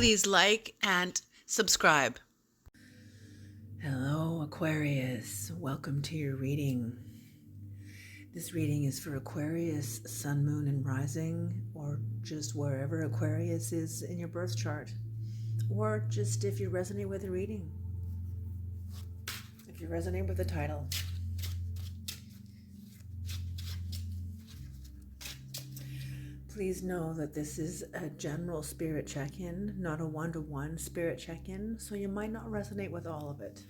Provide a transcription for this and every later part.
Please like and subscribe. Hello, Aquarius. Welcome to your reading. This reading is for Aquarius, Sun, Moon, and Rising, or just wherever Aquarius is in your birth chart, or just if you resonate with the reading, if you resonate with the title. Please know that this is a general spirit check-in, not a one-to-one spirit check-in, so you might not resonate with all of it.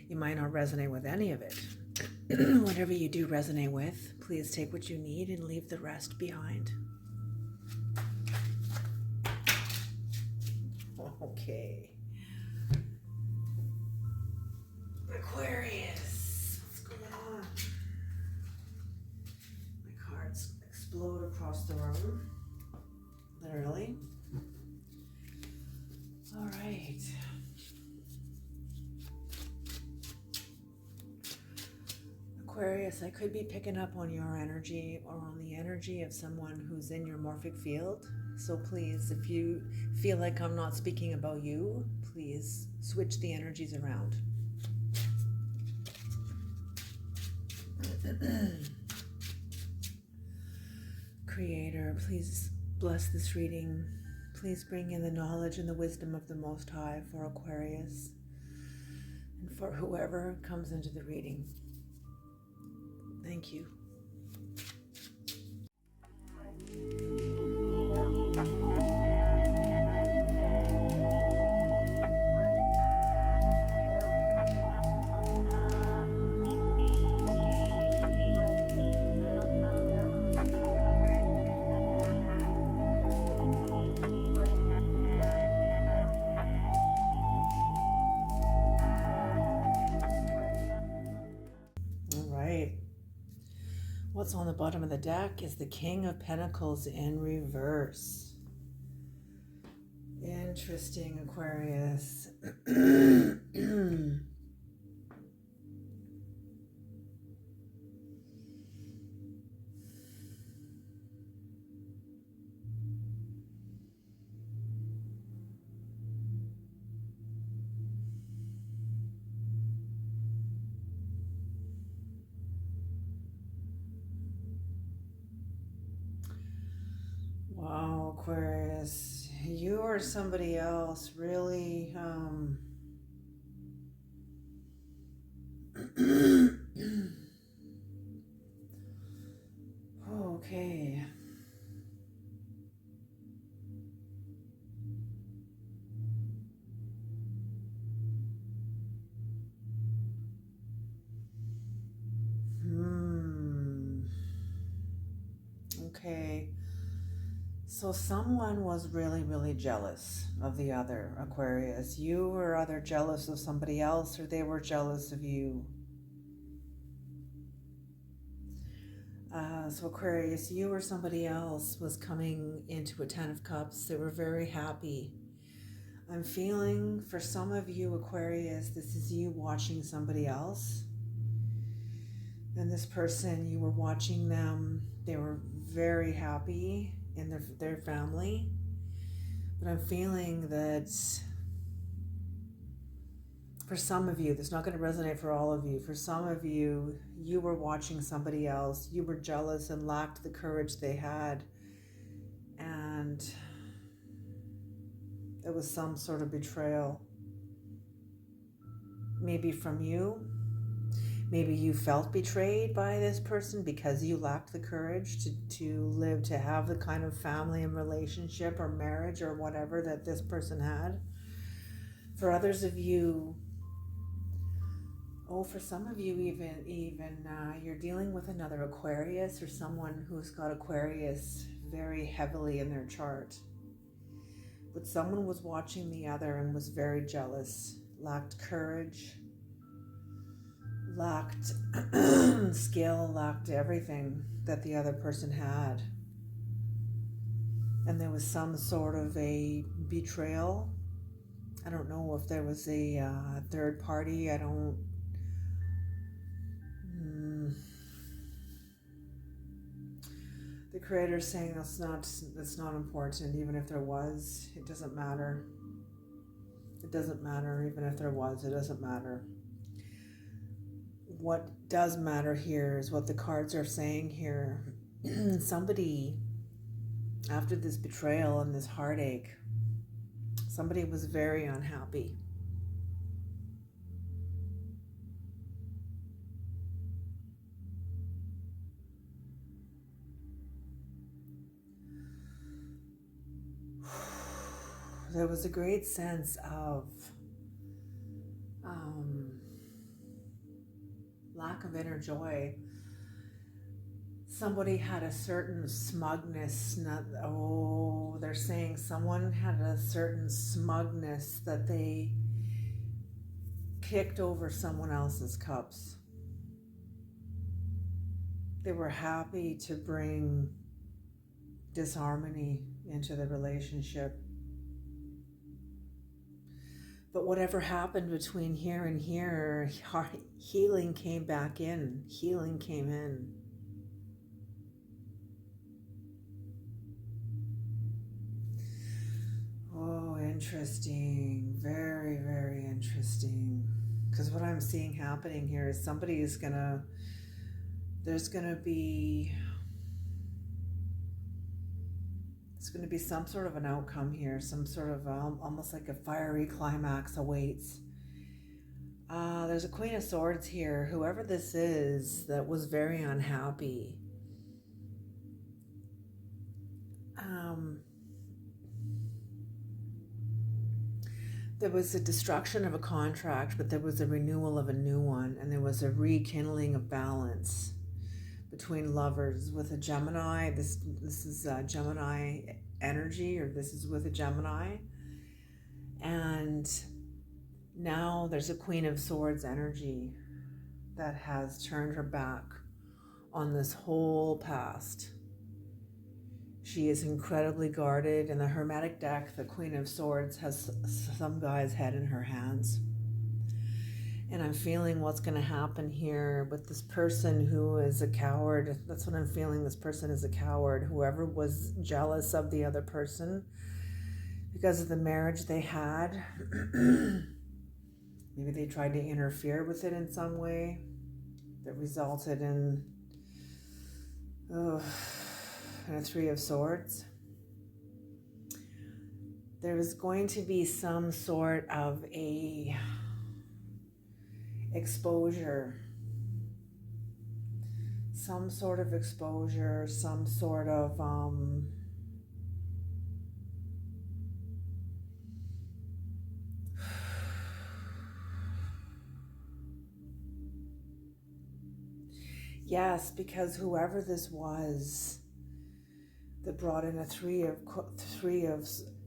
You might not resonate with any of it. Whatever you do resonate with, please take what you need and leave the rest behind. Okay. Aquarius, what's going on? My cards explode across the room. Literally. All right. Aquarius, I could be picking up on your energy or on the energy of someone who's in your morphic field. So please, if you feel like I'm not speaking about you, please switch the energies around. Creator, please bless this reading. Please bring in the knowledge and the wisdom of the Most High for Aquarius and for whoever comes into the reading. Thank you. What's on the bottom of the deck is the King of Pentacles in reverse. Interesting, Aquarius. Wow, Aquarius, you or somebody else really, okay. Okay. So someone was really, really jealous of the other, Aquarius. You were either jealous of somebody else or they were jealous of you. So Aquarius, you or somebody else was coming into a 10 of Cups. They were very happy. I'm feeling for some of you, Aquarius, this is you watching somebody else. And this person, you were watching them. They were very happy in their family. But I'm feeling that for some of you, this is not going to resonate for all of you. For some of you, you were watching somebody else. You were jealous and lacked the courage they had. And it was some sort of betrayal. Maybe from you. Maybe you felt betrayed by this person because you lacked the courage to have the kind of family and relationship or marriage or whatever that this person had. For others of you, for some of you even you're dealing with another Aquarius or someone who's got Aquarius very heavily in their chart. But someone was watching the other and was very jealous, lacked courage, lacked skill, lacked everything that the other person had. And there was some sort of a betrayal. I don't know if there was a third party. The Creator's saying that's not important. Even if there was, it doesn't matter. It doesn't matter. Even if there was, it doesn't matter. What does matter here is what the cards are saying here. Somebody, after this betrayal and this heartache, somebody was very unhappy. There was a great sense of lack of inner joy. Somebody had a certain smugness. They're saying someone had a certain smugness that they kicked over someone else's cups. They were happy to bring disharmony into the relationship. But whatever happened between here and here, healing came back in. Healing came in. Oh, interesting. Very, very interesting. Because what I'm seeing happening here is there's going to be some sort of an outcome here, some sort of almost like a fiery climax awaits. There's a Queen of Swords here. Whoever this is that was very unhappy. There was a destruction of a contract, but there was a renewal of a new one, and there was a rekindling of balance between lovers with a Gemini. This is Gemini energy, or this is with a Gemini. And now there's a Queen of Swords energy that has turned her back on this whole past. She is incredibly guarded. In the Hermetic deck, the Queen of Swords has some guy's head in her hands. And I'm feeling what's going to happen here with this person who is a coward. That's what I'm feeling. This person is a coward. Whoever was jealous of the other person because of the marriage they had. Maybe they tried to interfere with it in some way that resulted in a Three of Swords. There is going to be some sort of a exposure, some sort of yes, because whoever this was that brought in a three of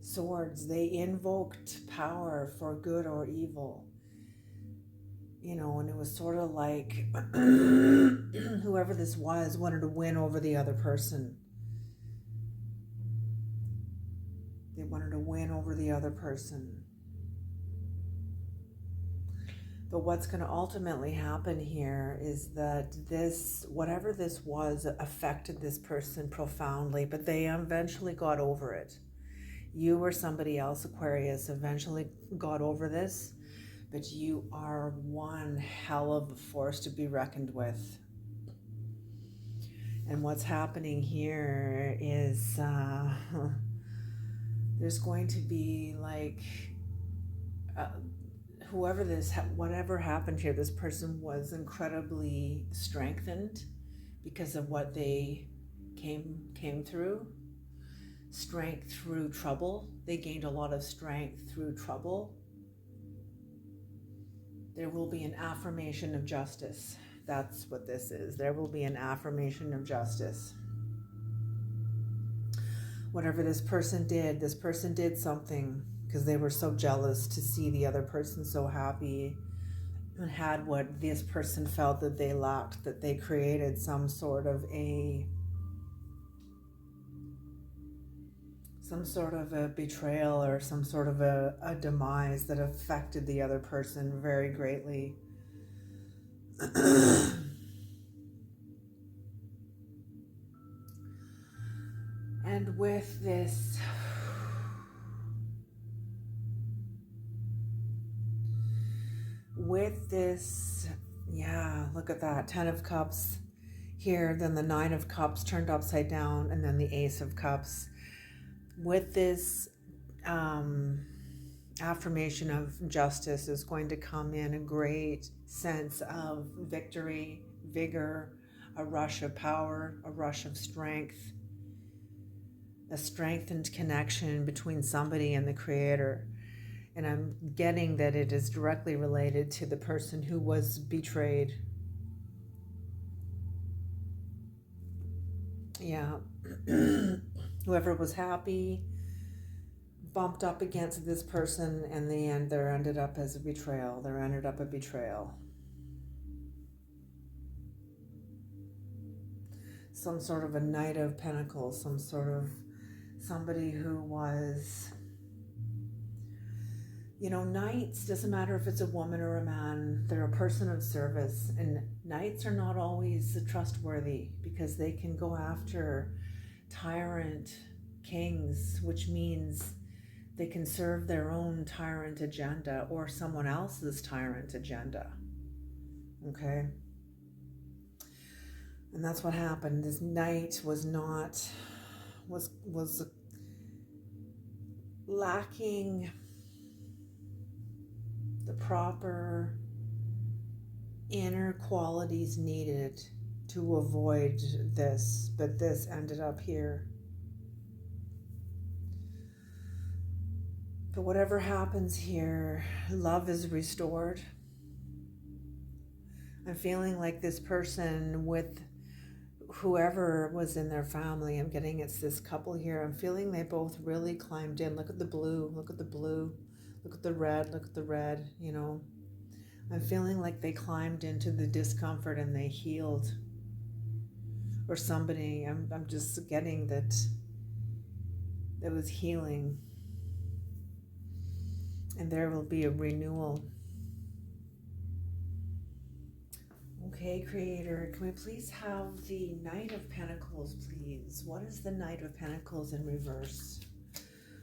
Swords, they invoked power for good or evil. And it was sort of like whoever this was wanted to win over the other person. They wanted to win over the other person. But what's going to ultimately happen here is that whatever this was, affected this person profoundly, but they eventually got over it. You or somebody else, Aquarius, eventually got over this. But you are one hell of a force to be reckoned with. And what's happening here is there's going to be like whatever happened here, this person was incredibly strengthened because of what they came through. Strength through trouble. They gained a lot of strength through trouble. There will be an affirmation of justice. That's what this is. There will be an affirmation of justice. Whatever this person did something because they were so jealous to see the other person so happy and had what this person felt that they lacked, that they created some sort of a betrayal or some sort of a demise that affected the other person very greatly. And with this, yeah, look at that, 10 of Cups here, then the 9 of Cups turned upside down, and then the Ace of Cups. With this affirmation of justice is going to come in a great sense of victory, vigor, a rush of power, a rush of strength, a strengthened connection between somebody and the Creator. And I'm getting that it is directly related to the person who was betrayed. Yeah. Whoever was happy bumped up against this person, and in the end there ended up as a betrayal. There ended up a betrayal. Some sort of a Knight of Pentacles, some sort of somebody who was, you know, knights, doesn't matter if it's a woman or a man, they're a person of service. And knights are not always trustworthy because they can go after tyrant kings, which means they can serve their own tyrant agenda or someone else's tyrant agenda. Okay? And that's what happened. This knight was lacking the proper inner qualities needed to avoid this, but this ended up here. But whatever happens here, love is restored. I'm feeling like this person with whoever was in their family, I'm getting it's this couple here, I'm feeling they both really climbed in. Look at the blue, look at the blue, look at the red, look at the red, you know. I'm feeling like they climbed into the discomfort and they healed. Or somebody, I'm just getting that there was healing. And there will be a renewal. Okay, Creator, can we please have the Knight of Pentacles, please? What is the Knight of Pentacles in reverse?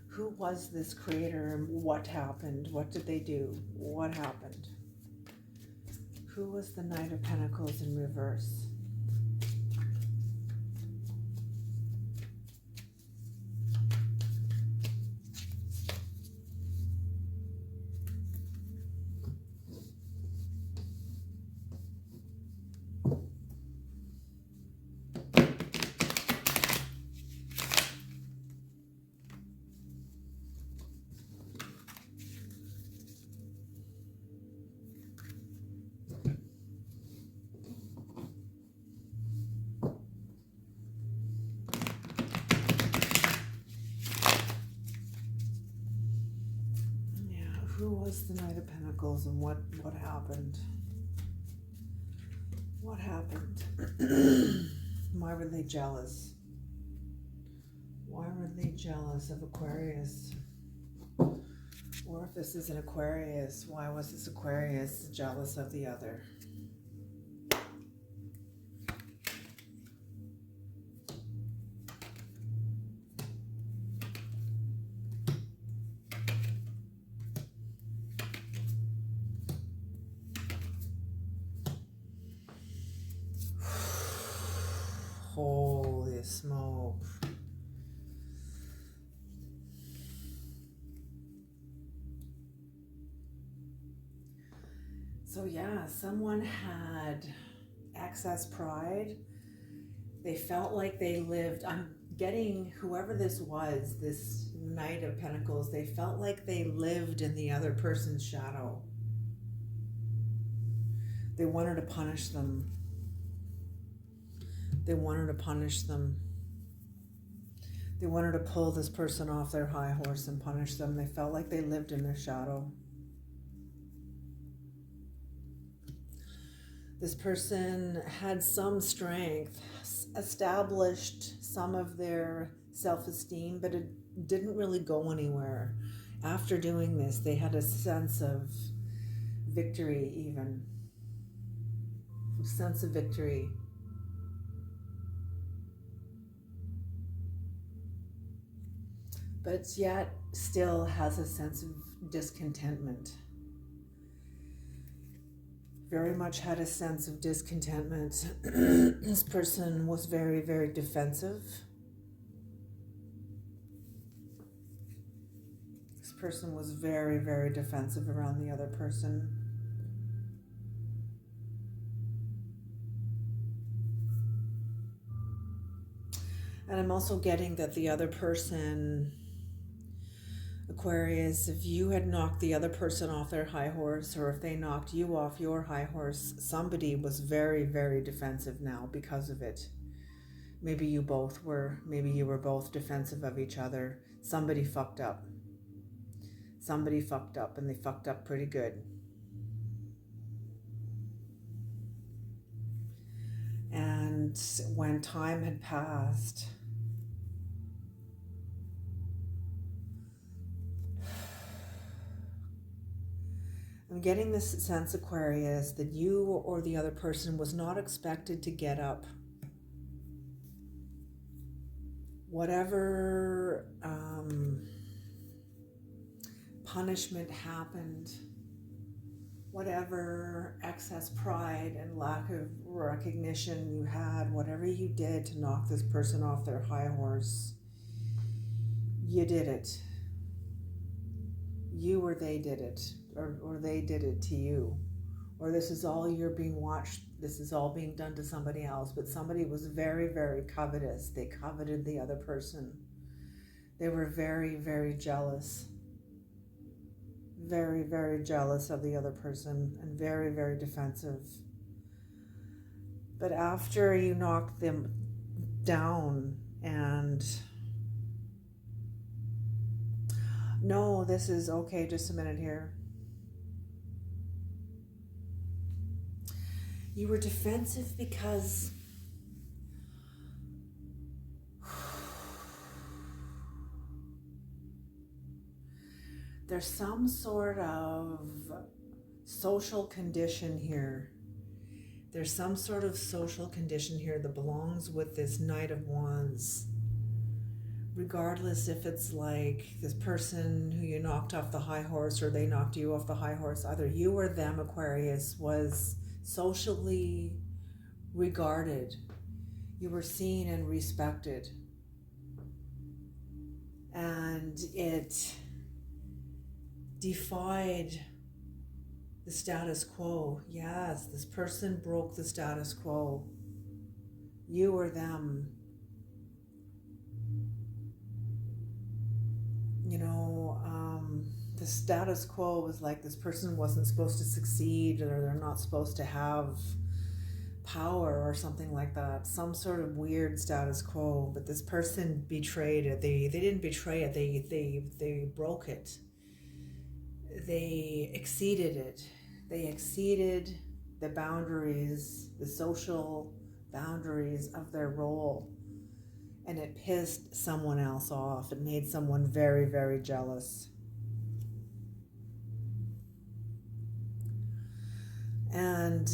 Who was this Creator and what happened? What did they do? What happened? Who was the Knight of Pentacles in reverse? Who was the Knight of Pentacles and what happened? What happened? Why were they jealous? Why were they jealous of Aquarius? Or if this is an Aquarius, why was this Aquarius jealous of the other? Holy smoke. So yeah, someone had excess pride. They felt like they lived, I'm getting whoever this was, this Knight of Pentacles, they felt like they lived in the other person's shadow. They wanted to punish them. They wanted to punish them. They wanted to pull this person off their high horse and punish them. They felt like they lived in their shadow. This person had some strength, established some of their self-esteem, but it didn't really go anywhere. After doing this, they had a sense of victory even. A sense of victory. but yet still has a sense of discontentment. Very much had a sense of discontentment. This person was very, very defensive. This person was very, very defensive around the other person. And I'm also getting that the other person, Aquarius, if you had knocked the other person off their high horse, or if they knocked you off your high horse, somebody was very, very defensive now because of it. Maybe you both were. Maybe you were both defensive of each other. Somebody fucked up. Somebody fucked up, and they fucked up pretty good. And when time had passed, I'm getting this sense, Aquarius, that you or the other person was not expected to get up. Whatever punishment happened, whatever excess pride and lack of recognition you had, whatever you did to knock this person off their high horse, you did it. You or they did it, or they did it to you. Or this is all you're being watched, this is all being done to somebody else, but somebody was very, very covetous. They coveted the other person. They were very, very jealous. Very, very jealous of the other person and very, very defensive. But after you knocked them down and... No, this is okay, just a minute here. You were defensive because there's some sort of social condition here. There's some sort of social condition here that belongs with this Knight of Wands. Regardless if it's like this person who you knocked off the high horse or they knocked you off the high horse, either you or them, Aquarius, was socially regarded. You were seen and respected. And it defied the status quo. Yes, this person broke the status quo. You or them. You know, the status quo was like this person wasn't supposed to succeed, or they're not supposed to have power or something like that. Some sort of weird status quo, but this person betrayed it. They didn't betray it, they broke it. They exceeded it. They exceeded the boundaries, the social boundaries of their role. And it pissed someone else off. It made someone very, very jealous. And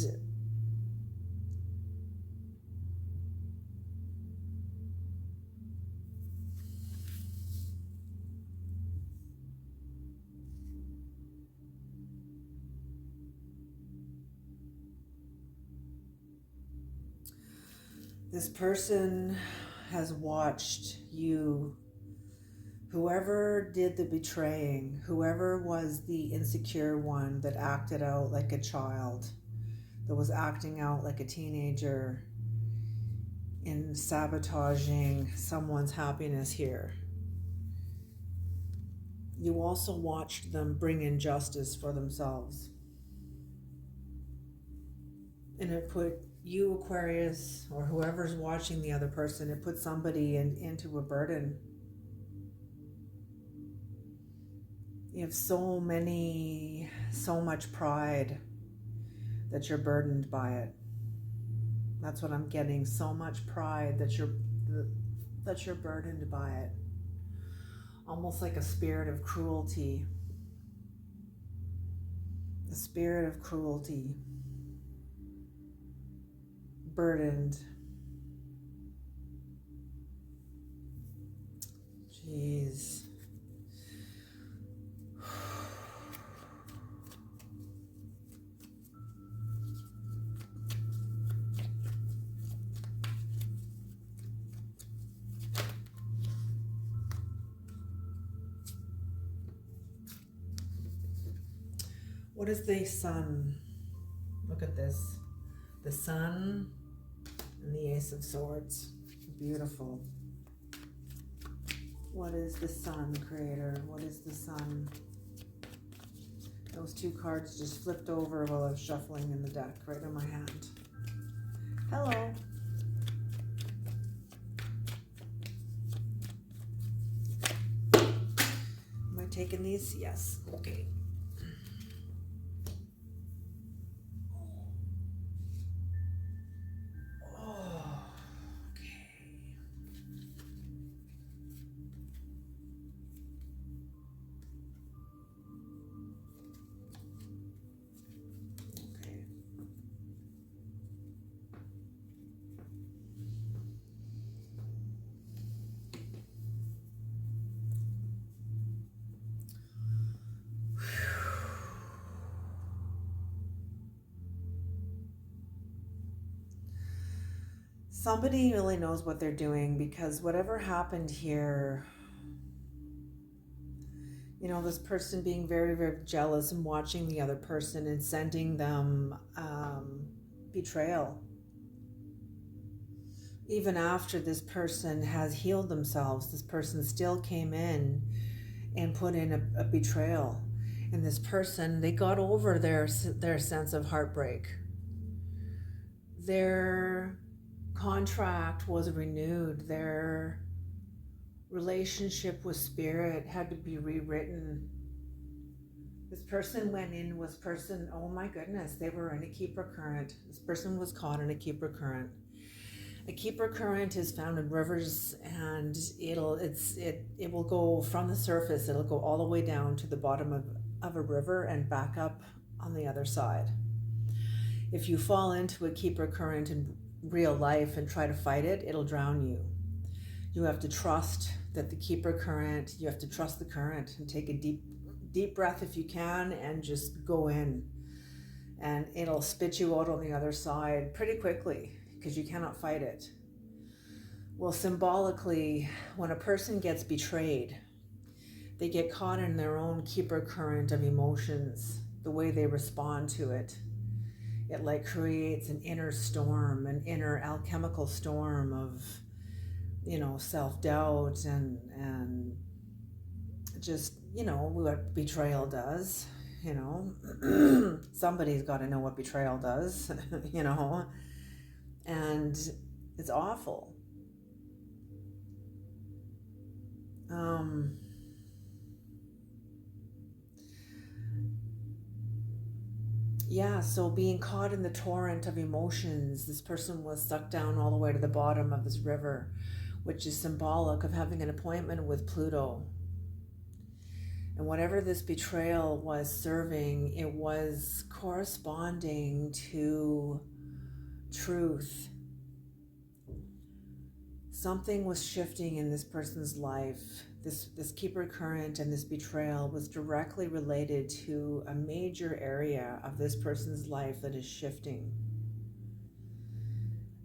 this person has watched you, whoever did the betraying, whoever was the insecure one that acted out like a child, that was acting out like a teenager in sabotaging someone's happiness here. You also watched them bring in justice for themselves. And it put you, Aquarius, or whoever's watching the other person, it puts somebody into a burden. You have so much pride that you're burdened by it. That's what I'm getting. So much pride that you're burdened by it. Almost like a spirit of cruelty. A spirit of cruelty. Burdened. Jeez. What is the sun? Look at this. The sun and the Ace of Swords. Beautiful. What is the sun, Creator? What is the sun? Those two cards just flipped over while I was shuffling in the deck, right in my hand. Hello. Am I taking these? Yes. Okay. Oh, okay. Okay. Somebody really knows what they're doing, because whatever happened here, you know, this person being very, very jealous and watching the other person and sending them betrayal. Even after this person has healed themselves, this person still came in and put in a betrayal. And this person, they got over their sense of heartbreak. Their contract was renewed. Their relationship with spirit had to be rewritten. This person went in, oh my goodness, they were in a keeper current. This person was caught in a keeper current. A keeper current is found in rivers, and it will go from the surface, it'll go all the way down to the bottom of a river and back up on the other side. If you fall into a keeper current in real life and try to fight it, it'll drown you. You have to trust that the keeper current, you have to trust the current, and take a deep breath if you can, and just go in, and it'll spit you out on the other side pretty quickly, because you cannot fight it. Well, symbolically, when a person gets betrayed, they get caught in their own keeper current of emotions, the way they respond to it. It like creates an inner storm, an inner alchemical storm of, you know, self-doubt and just, you know, what betrayal does, you know. Somebody's got to know what betrayal does, you know, and it's awful. Yeah, so being caught in the torrent of emotions, this person was sucked down all the way to the bottom of this river, which is symbolic of having an appointment with Pluto. And whatever this betrayal was serving, it was corresponding to truth. Something was shifting in this person's life. This keeper current and this betrayal was directly related to a major area of this person's life that is shifting.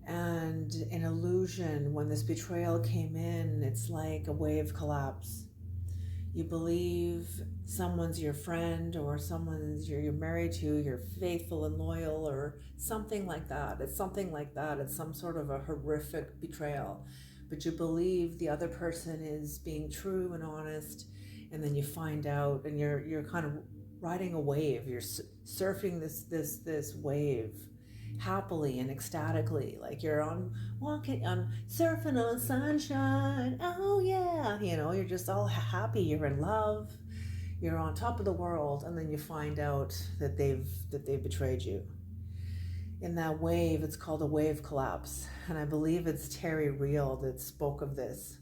And an illusion, when this betrayal came in, it's like a wave collapse. You believe someone's your friend, or someone's you're married to, you're faithful and loyal, or something like that. It's something like that. It's some sort of a horrific betrayal. But you believe the other person is being true and honest, and then you find out, and you're kind of riding a wave. You're surfing this wave happily and ecstatically, like you're surfing on sunshine. Oh yeah, you know, you're just all happy. You're in love. You're on top of the world, and then you find out that they've betrayed you. In that wave, it's called a wave collapse, and I believe it's Terry Real that spoke of this.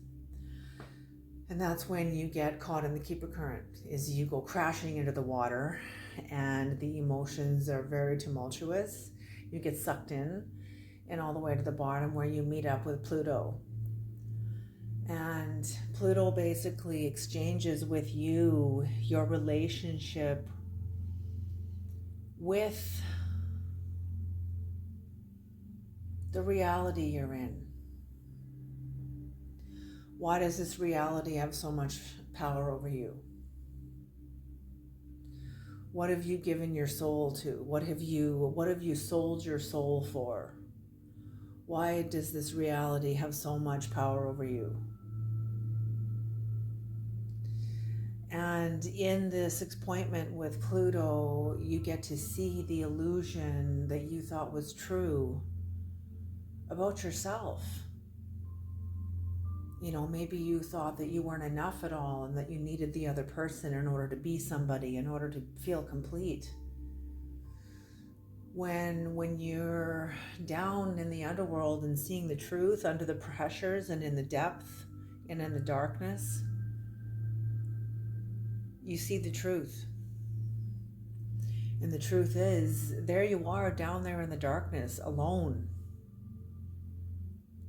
And that's when you get caught in the keeper current, is you go crashing into the water, and the emotions are very tumultuous. You get sucked in, and all the way to the bottom, where you meet up with Pluto. And Pluto basically exchanges with you your relationship with the reality you're in. Why does this reality have so much power over you? What have you given your soul to? What have you sold your soul for? Why does this reality have so much power over you? And in this appointment with Pluto, you get to see the illusion that you thought was true about yourself. You know, maybe you thought that you weren't enough at all and that you needed the other person in order to be somebody, in order to feel complete. When you're down in the underworld and seeing the truth under the pressures and in the depth and in the darkness, you see the truth. And the truth is, there you are down there in the darkness, alone.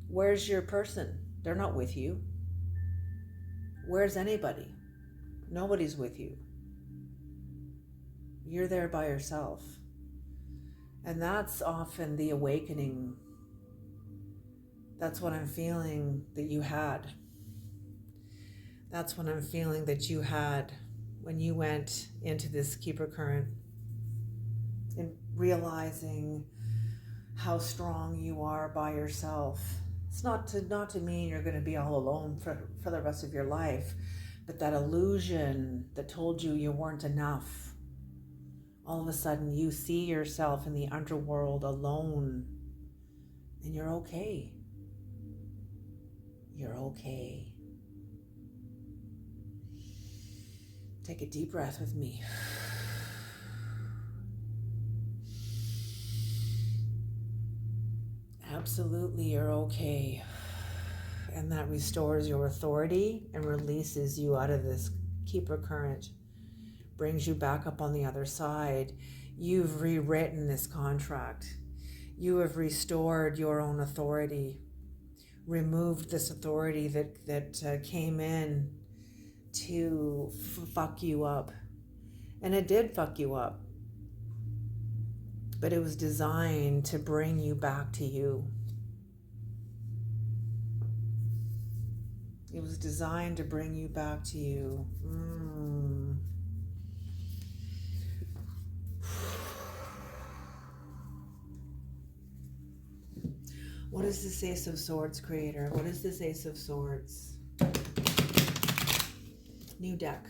Where's your person? They're not with you. Where's anybody? Nobody's with you. You're there by yourself. And that's often the awakening. That's what I'm feeling that you had. That's what I'm feeling that you had when you went into this keeper current, and realizing how strong you are by yourself. It's not to mean you're going to be all alone for the rest of your life, but that illusion that told you you weren't enough. All of a sudden you see yourself in the underworld alone, and you're okay. You're okay. Take a deep breath with me. Absolutely, you're okay. And that restores your authority and releases you out of this keeper current, brings you back up on the other side. You've rewritten this contract. You have restored your own authority, removed this authority that came in to fuck you up. And it did fuck you up. But it was designed to bring you back to you. It was designed to bring you back to you. What is this Ace of Swords, Creator? What is this Ace of Swords? New deck.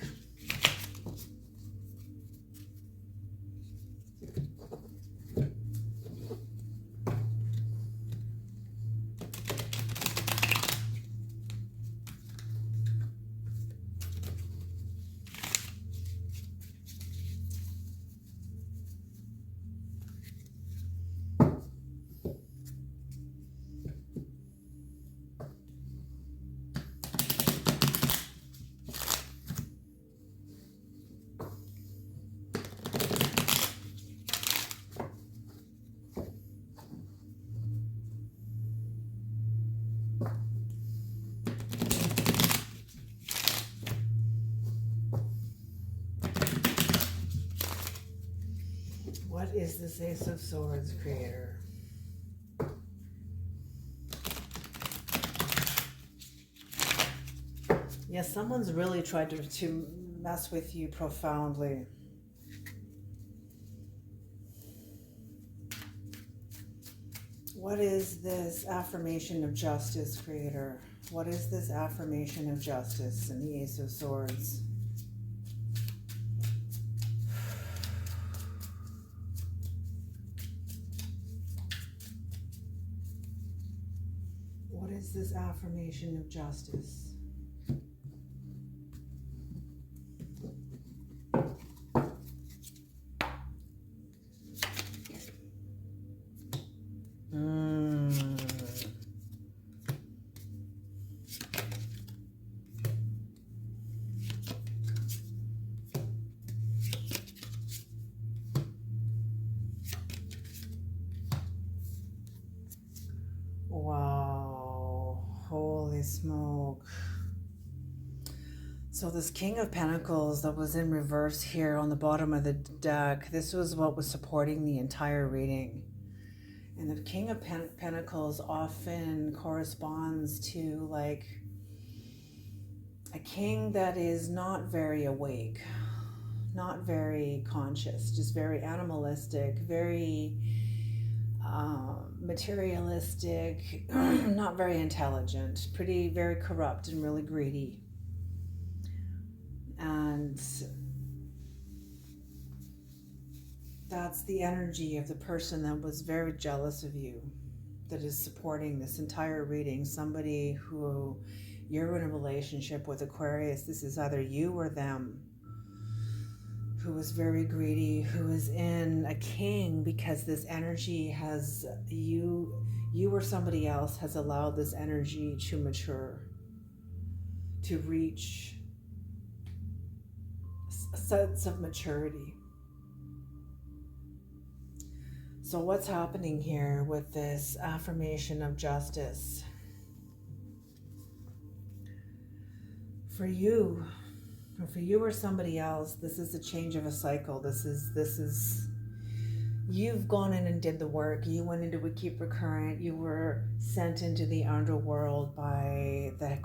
What is this Ace of Swords, Creator? Yes, someone's really tried to mess with you profoundly. What is this affirmation of justice, Creator? What is this affirmation of justice in the Ace of Swords? What is this affirmation of justice? Wow, holy smoke. So this King of Pentacles that was in reverse here on the bottom of the deck, this was what was supporting the entire reading. And the King of Pentacles often corresponds to like a king that is not very awake, not very conscious, just very animalistic, very materialistic, not very intelligent, very corrupt and really greedy. And that's the energy of the person that was very jealous of you, that is supporting this entire reading. Somebody who you're in a relationship with, Aquarius. This is either you or them, who is very greedy, who is in a king, because this energy has you or somebody else has allowed this energy to mature, to reach a sense of maturity. So what's happening here with this affirmation of justice? For you or somebody else, this is a change of a cycle. This is you've gone in and did the work. You went into a keeper current. You were sent into the underworld by the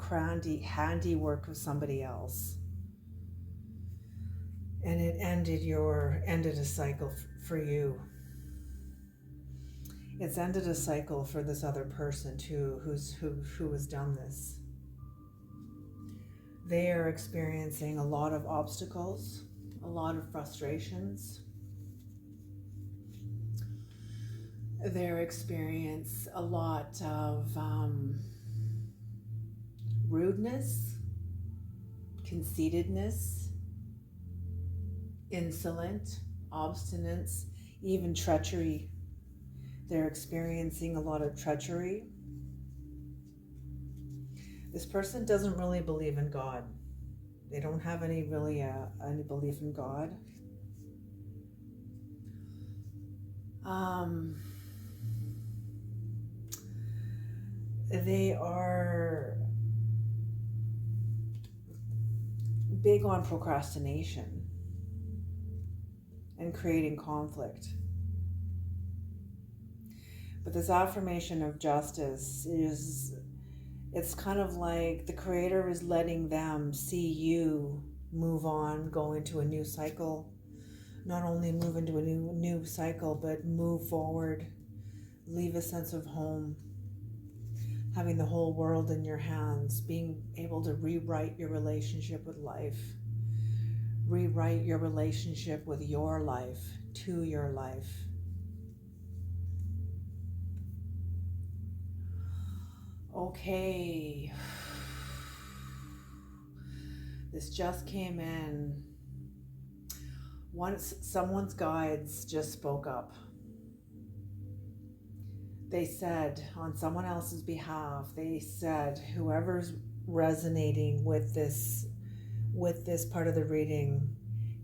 handiwork of somebody else. And it ended a cycle for you. It's ended a cycle for this other person too, who has done this. They are experiencing a lot of obstacles, a lot of frustrations. They're experiencing a lot of rudeness, conceitedness, insolent, obstinance, even treachery. They're experiencing a lot of treachery. This person doesn't really believe in God. They don't have any belief in God. They are big on procrastination and creating conflict. But this affirmation of justice it's kind of like the Creator is letting them see you move on, go into a new cycle. Not only move into a new cycle, but move forward, leave a sense of home, having the whole world in your hands, being able to rewrite your relationship with life, rewrite your relationship with your life, to your life. Okay, this just came in. Once someone's guides just spoke up. They said, on someone else's behalf, they said, whoever's resonating with this part of the reading,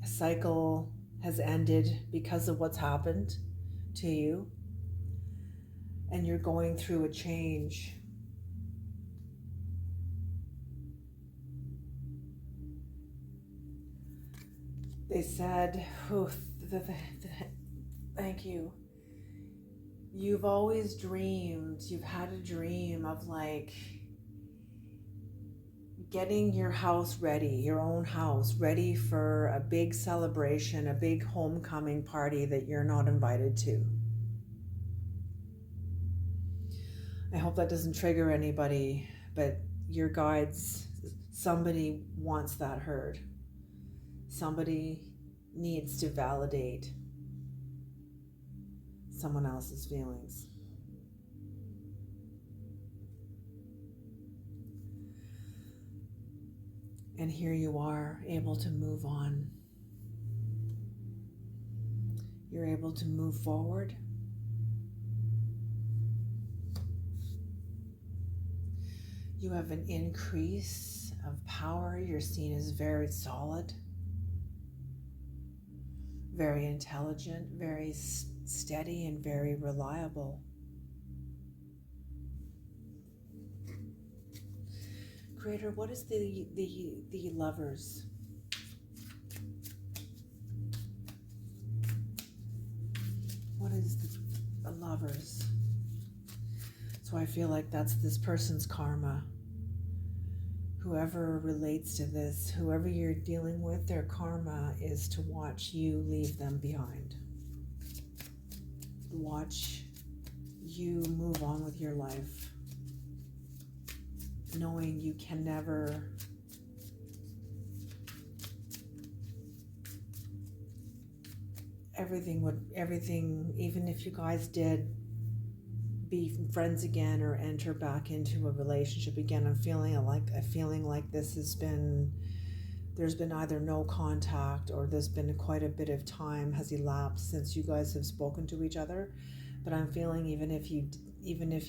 a cycle has ended because of what's happened to you, and you're going through a change. They said, thank you. You've always dreamed, you've had a dream of like getting your house ready, your own house ready for a big celebration, a big homecoming party that you're not invited to. I hope that doesn't trigger anybody, but your guides, somebody wants that heard. Somebody needs to validate someone else's feelings. And here you are, able to move on. You're able to move forward. You have an increase of power. You're seen as very solid, very intelligent, very steady, and very reliable. Creator, what is the Lovers? What is the Lovers? So I feel like that's this person's karma, whoever relates to this, whoever you're dealing with, their karma is to watch you leave them behind. Watch you move on with your life, knowing you can never everything, even if you guys did be friends again or enter back into a relationship again, I'm feeling like there's been either no contact or there's been quite a bit of time has elapsed since you guys have spoken to each other. But I'm feeling even if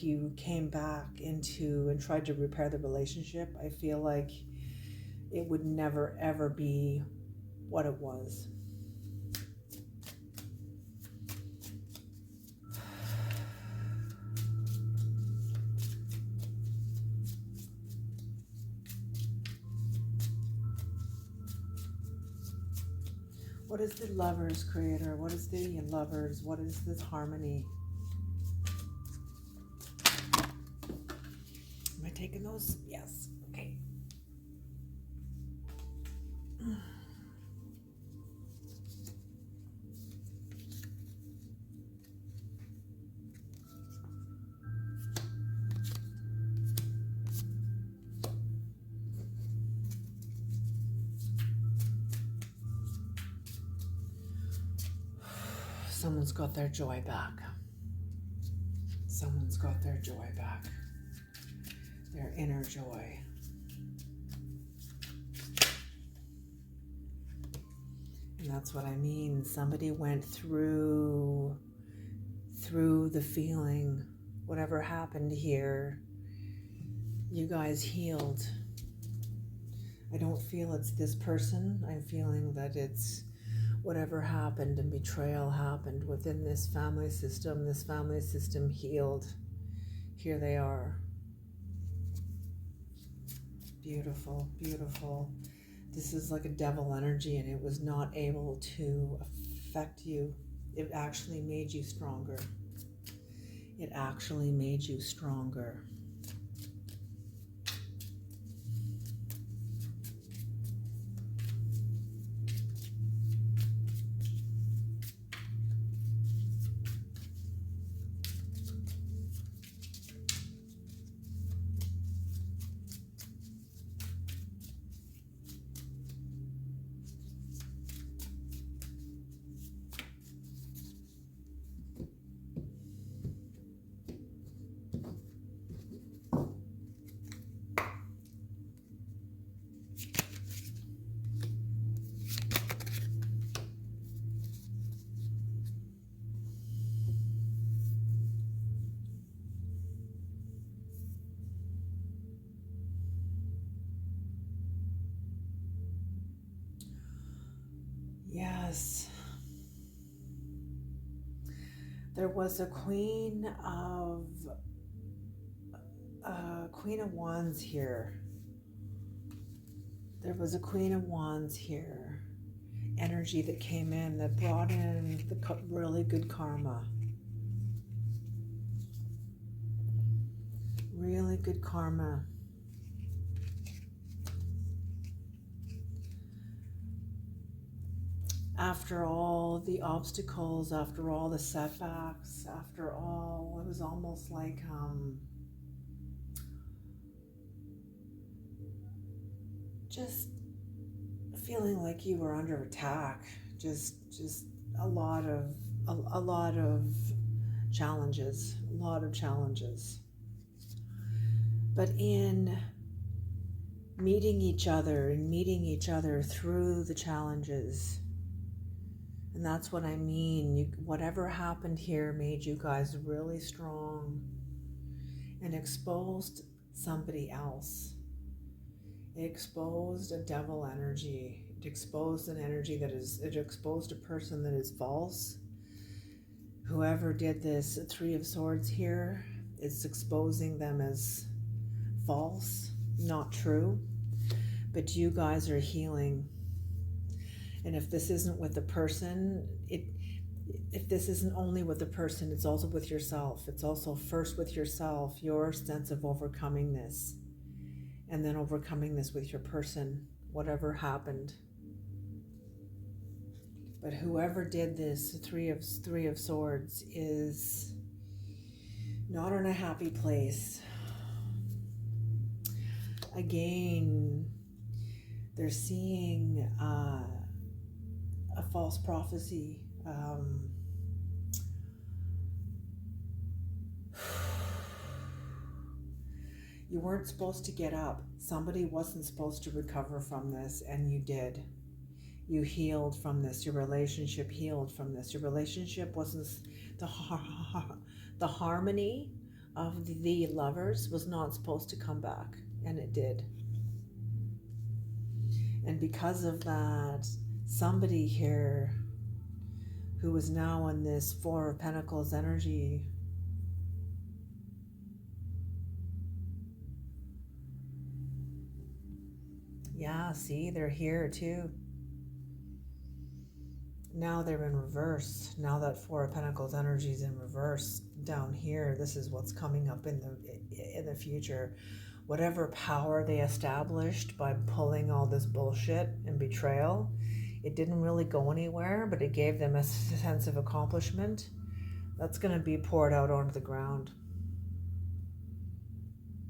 you came back into and tried to repair the relationship, I feel like it would never ever be what it was. What is the Lovers creator? What is the Lovers? What is this harmony? Am I taking those? Yes. Okay. Someone's got their joy back. Someone's got their joy back. Their inner joy. And that's what I mean. Somebody went through the feeling, whatever happened here, you guys healed. I don't feel it's this person. I'm feeling that it's whatever happened and betrayal happened within this family system healed. Here they are. Beautiful, beautiful. This is like a devil energy, and it was not able to affect you. It actually made you stronger. It actually made you stronger. Yes. There was a Queen of Wands here. There was a Queen of Wands here. Energy that came in that brought in the really good karma. Really good karma. After all the obstacles, after all the setbacks, after all, it was almost like just feeling like you were under attack. Just a lot of challenges, But in meeting each other through the challenges. And that's what I mean. Whatever happened here made you guys really strong and exposed somebody else. It exposed a devil energy. It exposed an energy it exposed a person that is false. Whoever did this Three of Swords here, it's exposing them as false, not true. But you guys are healing. And if this isn't with the person, if this isn't only with the person, it's also with yourself. It's also first with yourself, your sense of overcoming this. and then overcoming this with your person, whatever happened. But whoever did this, the three of swords, is not in a happy place. Again, they're seeing a false prophecy. You weren't supposed to get up. Somebody wasn't supposed to recover from this, and you did. You healed from this. Your relationship healed from this. Your relationship wasn't the harmony of the lovers was not supposed to come back, and it did. And because of that, somebody here who is now in this Four of Pentacles energy, yeah, see, they're here too. Now they're in reverse. Now that Four of Pentacles energy is in reverse down here, this is what's coming up in the future. Whatever power they established by pulling all this bullshit and betrayal, it didn't really go anywhere, but it gave them a sense of accomplishment. That's going to be poured out onto the ground.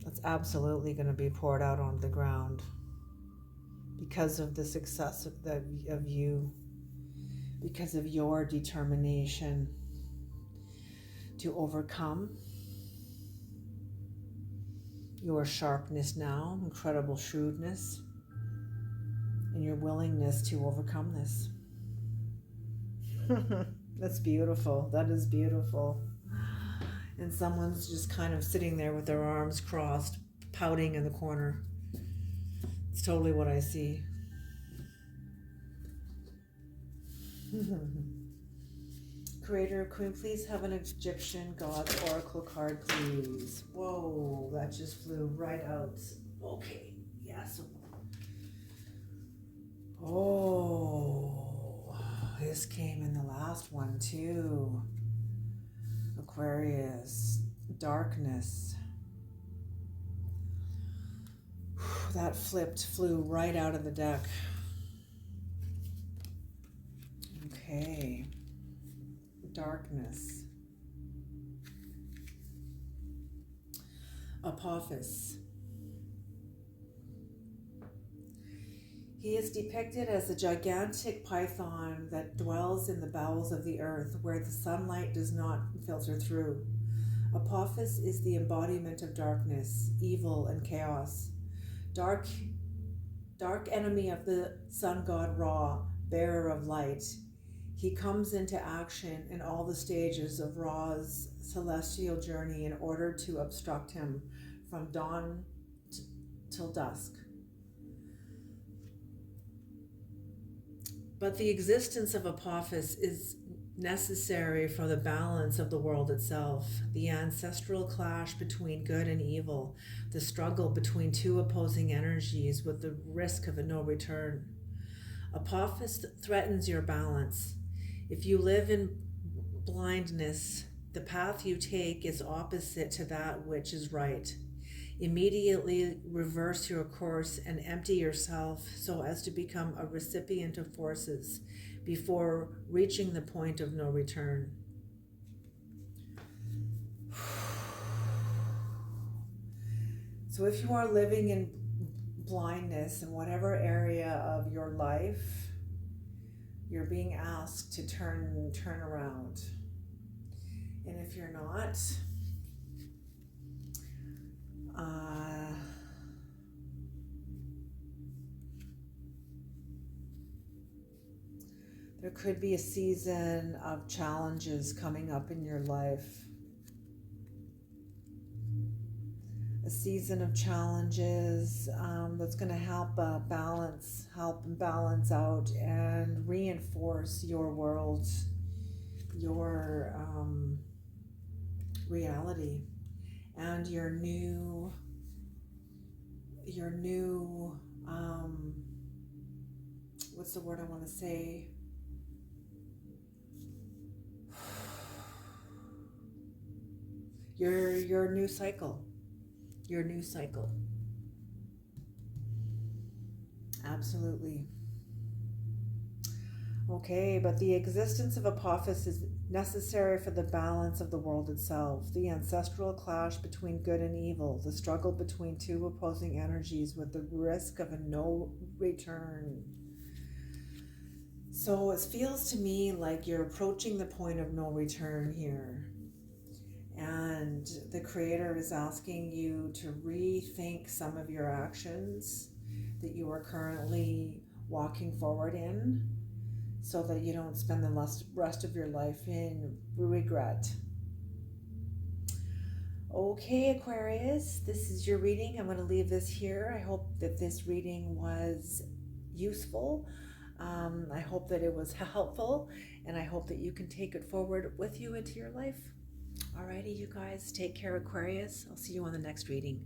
That's absolutely going to be poured out onto the ground because of the success of you, because of your determination to overcome, your sharpness now, incredible shrewdness, and your willingness to overcome this. That's beautiful. That is beautiful. And someone's just kind of sitting there with their arms crossed, pouting in the corner. It's totally what I see. Creator, Queen, please have an Egyptian God's Oracle card, please. Whoa, that just flew right out. Okay, yes. Oh, this came in the last one too. Aquarius, darkness. That flew right out of the deck. Okay. Darkness. Apophis. He is depicted as a gigantic python that dwells in the bowels of the earth where the sunlight does not filter through. Apophis is the embodiment of darkness, evil, and chaos. Dark enemy of the sun god Ra, bearer of light. He comes into action in all the stages of Ra's celestial journey in order to obstruct him from dawn till dusk. But the existence of Apophis is necessary for the balance of the world itself, the ancestral clash between good and evil, the struggle between two opposing energies with the risk of a no return. Apophis threatens your balance. If you live in blindness, the path you take is opposite to that which is right. Immediately reverse your course and empty yourself so as to become a recipient of forces before reaching the point of no return. So if you are living in blindness in whatever area of your life, you're being asked to turn around. And if you're not, there could be a season of challenges coming up in your life. A season of challenges that's going to help balance out and reinforce your world, your reality, and your new what's the word I want to say? Your new cycle. Your new cycle. Absolutely. Okay, but the existence of Apophis is necessary for the balance of the world itself, the ancestral clash between good and evil, the struggle between two opposing energies with the risk of a no return. So it feels to me like you're approaching the point of no return here. And the Creator is asking you to rethink some of your actions that you are currently walking forward in, so that you don't spend the rest of your life in regret. Okay, Aquarius, this is your reading. I'm going to leave this here. I hope that this reading was useful. I hope that it was helpful, and I hope that you can take it forward with you into your life. Alrighty, you guys, take care, Aquarius. I'll see you on the next reading.